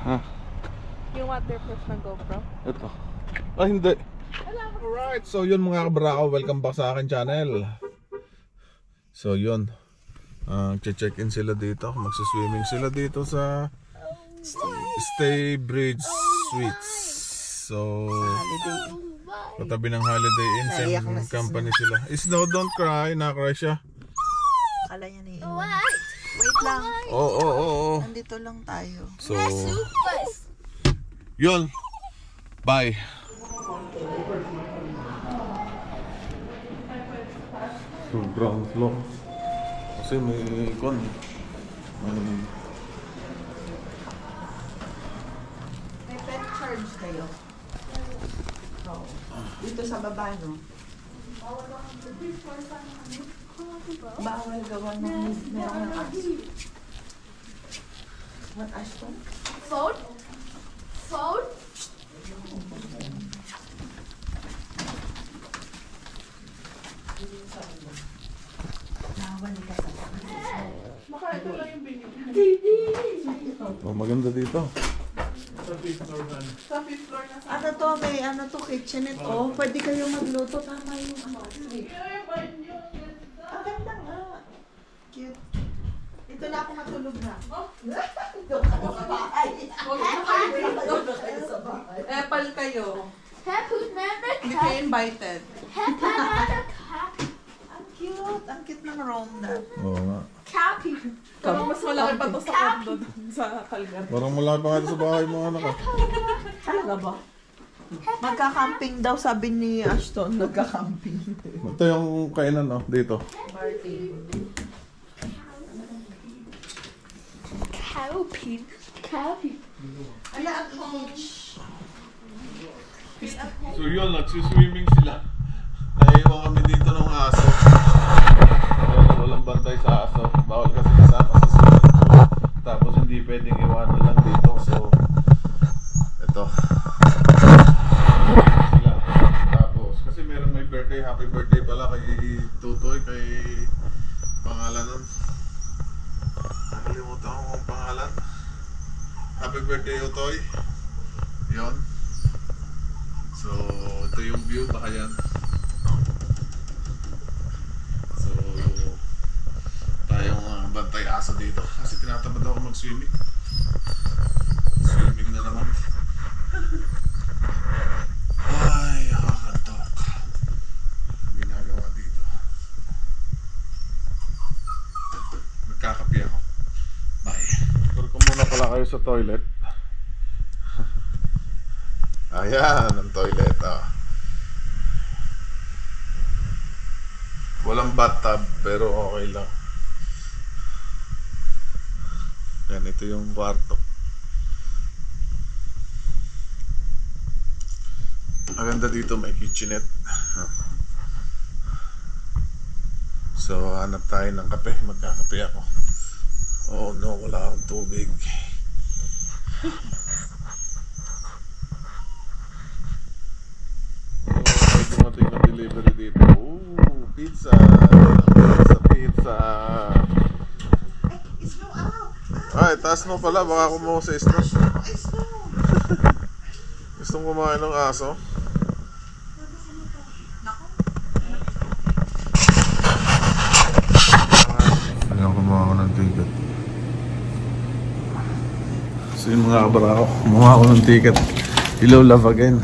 Ha? Yung waterproof na GoPro? Ito. Ah, hindi. Alright, so yun mga kabrako, welcome back sa akin channel. So yun, check-in sila dito, magsiswimming sila dito sa Stay Bridge Suites. So, katabi ng Holiday Inn, same company sila. Snow, don't cry, nakakry siya. Akala niya na yun. Wait lang. Oo. Nandito lang tayo. So, yun. Bye. So, ground floor. Kasi may kon. May pet charge kayo. Oh. Dito sa baba, no? Bawal gawa ng meron ng aso. What Ashton? Phone? Phone? Bawal ka sa Baka ito lang yung binigyan. Oh, maganda dito. Sa 5th floor na sa... ano to? May ano to? Kitchenette. Oh, pwede kayo magluto. Tama yung ano. Ang ganda nga. Cute. Ito na ako matulog na. Doon ka sa bahay. Epal kayo. Hindi Happy kayo invited. Ang cute. Ang cute ng room na. Oo nga. Happy. Parang mas malaki pa to sa condo sa Calgary. Parang malaki pa nga sa bahay mga anak ko. Talaga ba? Magka-camping daw, sabi ni Ashton. Nagka-camping. Ito yung kainan, no? Dito. Happy. Ala, ang beach. So yun, nagsiswimming sila. Naiiwan kami dito ng aso. Walang bantay sa aso. Bawal kasi kasama sa swimming pool. Tapos hindi pwedeng iwanan lang dito. So, ito. Sila. Tapos, kasi meron may birthday. Happy birthday pala kay Tutoy. Kay pangalan nun. Nakalimutan ko ang pangalan. Happy birthday, Utoy. Yun. So, ito yung view, baka yan. So, tayong bantay aso dito. Kasi tinatamad ako mag-swimming. Swimming na naman. Ay, nakakatok. Ginagawa dito. Magkakapi ako. Bye. Pero kung muna pala kayo sa toilet. Ayan, ang toilet. Walang bathtub, pero okay lang. Yan, ito yung kwarto. Maganda dito, may kitchenette. So, hanap tayo ng kape. Magkakape ako. Oh no, wala akong tubig. Dumating na delivery dito. Ooh, pizza. Pizza. Snow out. Ay, taas mo pala. Baka kumuha sa snow. Snow. Gustong kumain ng aso. Ayaw kumuha ko ng ticket. So yun mga kabarako, kumuha ko ng ticket. Hello Love Again.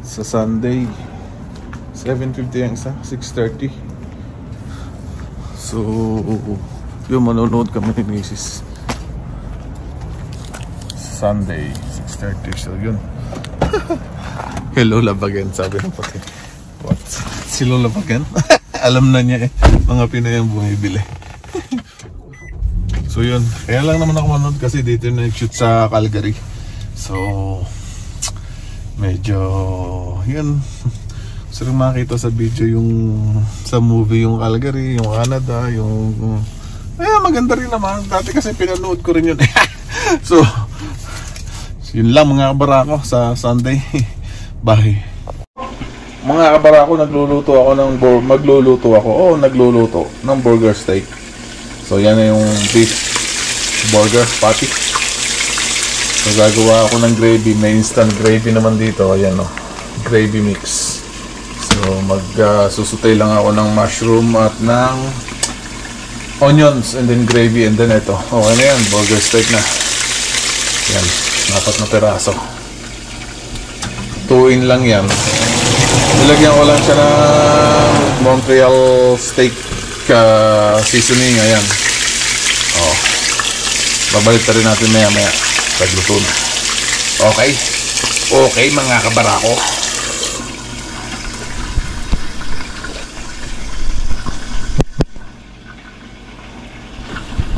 Sa Sunday 7:50 ang isa, 6:30. So yung manonood kami ni Mrs. Sunday 6:30. So yun. Hello Love Again, sabi ng pati. What? Hello Love Again? Alam na niya eh, mga Pinoy ang bumibili. So yun, kaya lang naman ako manood kasi dito nag-shoot sa Calgary. So medyo yun, gusto rin makita sa video yung sa movie yung Calgary, yung Canada, yung maganda rin naman. Dati kasi pinanood ko rin yun. So yun lang mga kabarako sa Sunday. Bye. Mga kabarako, nagluluto ako ng nagluluto ng burger steak. So yan na yung beef burger patty. So gagawa ako ng gravy, may instant gravy naman dito, ayan o, gravy mix. So susutay lang ako ng mushroom at ng onions and then gravy and then ito. Okay na yan, burger steak na. Yan, 4 na peraso. 2 in lang yan. Nilagyan ko lang siya ng Montreal steak seasoning, ayan. Oh. Babalik na rin natin maya maya. Pagluto na. Okay. Okay mga kabarako.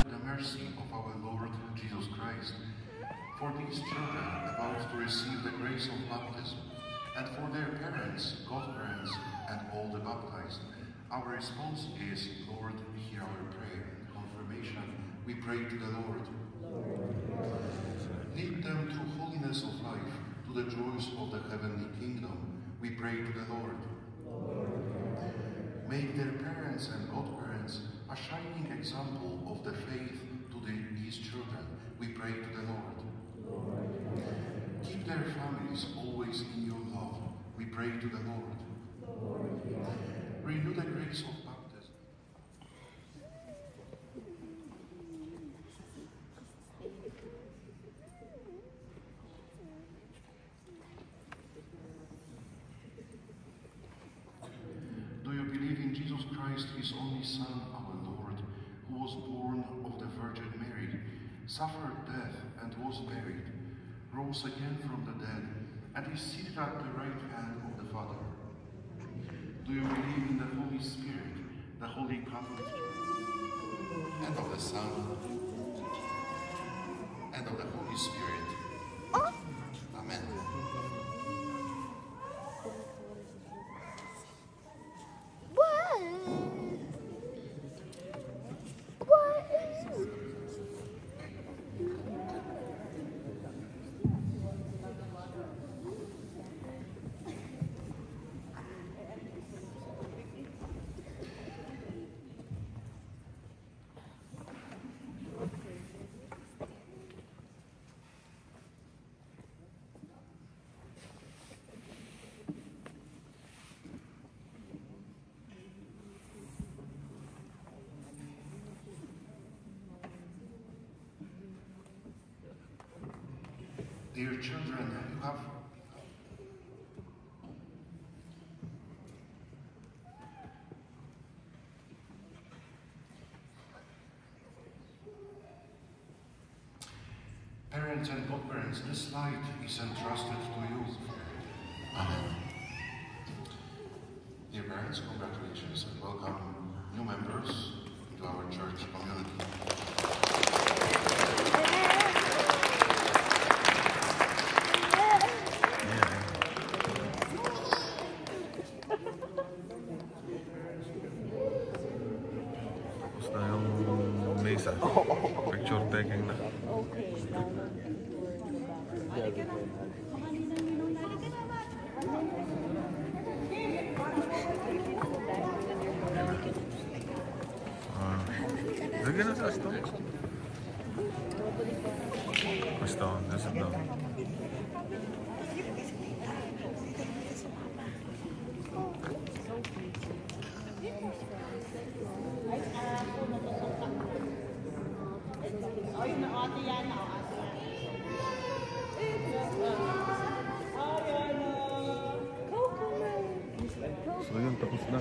The mercy of our Lord Jesus Christ, for these children about to receive the grace of baptism, and for their parents, godparents, and all the baptized, our response is, Lord, hear our prayer. Confirmation, we pray to the Lord. Lead them through holiness of life to the joys of the heavenly kingdom. We pray to the Lord. Make their parents and godparents a shining example of the faith to these children. We pray to the Lord. Keep their families always in your love. We pray to the Lord. Renew the grace of baptism. Do you believe in Jesus Christ, his only Son, our Lord, who was born of the Virgin Mary, suffered death and was buried, rose again from the dead, and is seated at the right hand of the Father? Do you believe in the Holy Spirit, the Holy Catholic Church, and of the Son, and of the Holy Spirit? Amen. Dear children, you have parents and godparents, this light is entrusted to you. Amen. Dear parents, congratulations and welcome new members to our church community. Picture taking na. Lagyan na sa asto. Asto, nasa daw. So yun, tapos na.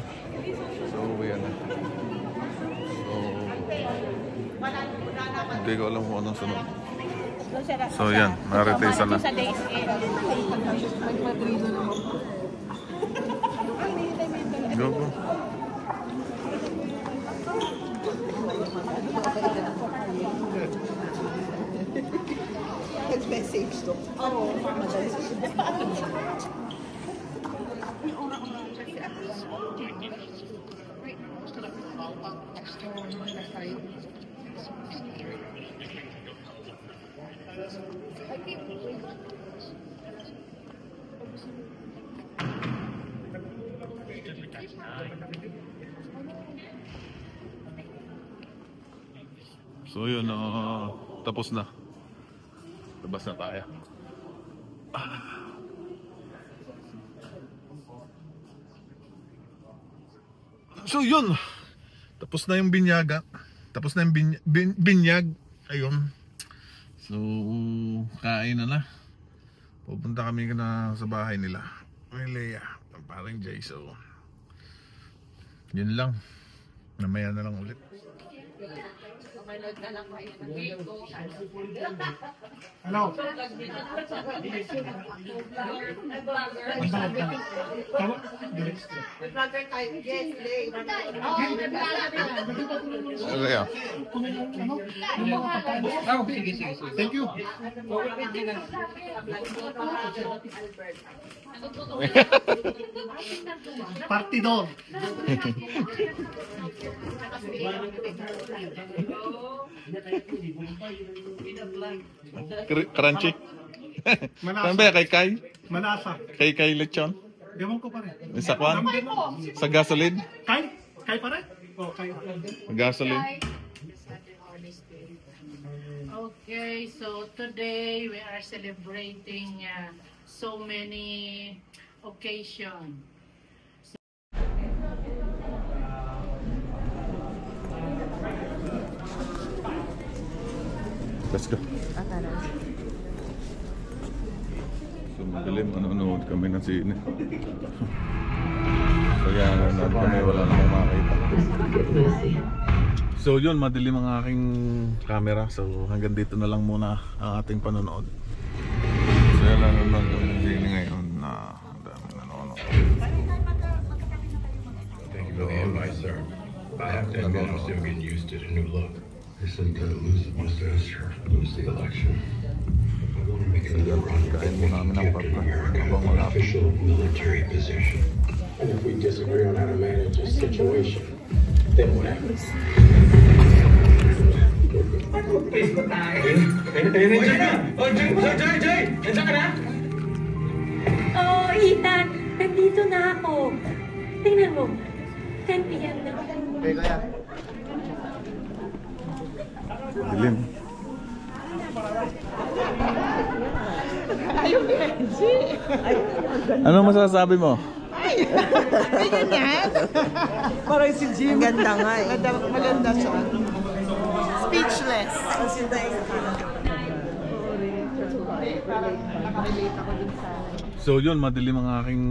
So uwi na. So hindi ko alam kung anong sunod. So yan, naretesa na. Go go. Nag-message to. Oo. So yun, tapos na. Labas na tayo. So yun, tapos na yung binyaga. Tapos na yung binyag. Ayun. So kain na. Pupunta kami na sa bahay nila. May Leia, parang Jay. So yun lang. Namaya na lang ulit. Hello. Vlogger tayo. Yes, Lay. Ano yan? Thank you. Partidor. Crunchy. Manasa. Saan ba? Kay Kai? Manasa. Kay Lechon? Ewan ko pa rin. Sa kwan? Sa gasoline? Kay? Kay pa rin? Oh, kay. Gasoline? Okay, so today we are celebrating so many occasions. Let's go. So madilim, nanonood kami ng sine. Kaya nanonood kami, wala namang makita. So yun, madilim ang aking camera. So hanggang dito na lang muna ang ating panonood. So yan, nanonood kami ng sine ngayon na ang daming nanonood. Thank you for the invite, sir. I have to admit, I'm still getting used to the new look. They said you gotta lose the mustache, lose the election. I want to make another run for Captain America, an official military position. And if we disagree on how to manage this situation, then what happens? Oh, Ethan, nandito na ako. Tingnan mo, 10 p.m. na. Madilim. Ano masasabi mo? Ganyan yan. Parang si Jim. Ang ganda nga eh. Maganda siya. Speechless. So yun, madilim ang aking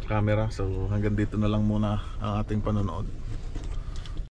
camera. So hanggang dito na lang muna ang ating panonood.